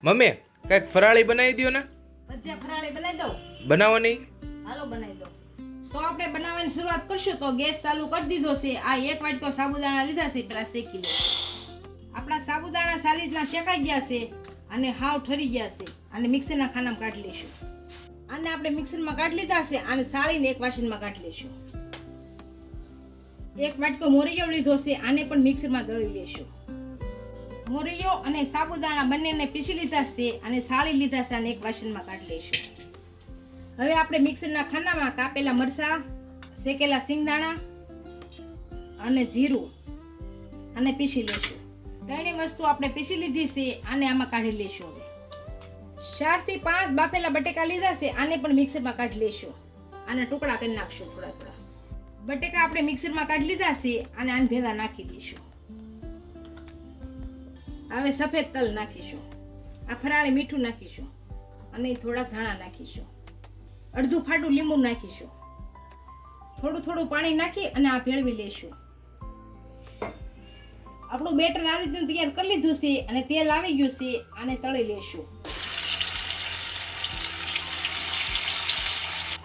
Mummy કઈક ફરાળી બનાવી દો ને. ભજીયા ફરાળી બનાવી દઉં. બનાવવાની હાલો બનાવી દઉં. તો આપણે બનાવવાની શરૂઆત કરશું તો ગેસ ચાલુ કરી દીધો છે. આ એક વાટકો સાબુદાણા લીધા છે, પેલા શેકી દો. આપણા સાબુદાણા સારી રીતના શેકાઈ ગયા છે અને હાવ ઠરી ગયા છે. અને મિક્સરના ખાનામાં કાઢી લઈશું. આને આપણે મિક્સરમાં કાઢી લીધા છે. આને સાળીને એક વાસણમાં કાઢી લઈશું. એક વાટકો મોરિયો લીધો છે, આને પણ મિક્સરમાં દળી લઈશું. મોરિયો અને સાબુદાણા બંનેને પીસી લીધા છે અને સાળી લીધા છે અને એક વાસણમાં કાઢી લઈશું. હવે આપણે મિક્સરના ખાનામાં કાપેલા મરચાં, શેકેલા સિંગદાણા અને જીરું અને પીસી લઈશું. ત્રણેય વસ્તુ આપણે પીસી લીધી છે, આને આમાં કાઢી લઈશું. હવે 4 થી 5 બાફેલા બટેકા લીધા છે, આને પણ મિક્સરમાં કાઢી લઈશું. આને ટુકડા કરી નાખશું થોડા થોડા. બટેકા આપણે મિક્સરમાં કાઢી લીધા છે અને આને ભેગા નાખી દઈશું. હવે સફેદ તલ નાખીશું. આ ફરાળી મીઠું નાખીશું અને થોડા ધાણા નાખીશું. અડધું ફાટું લીંબુ નાખીશું. થોડું થોડું પાણી નાખી અને આ ભેળવી લઈશું. આપણું બેટર આ રીતે તૈયાર કરી લીધું છે અને તેલ આવી ગયું છે. આને તળી લઈશું.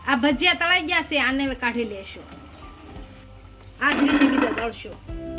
આ ભજીયા તળાઈ ગયા છે, આને હવે કાઢી લઈશું. આ જ રીતે બીજા તળશું.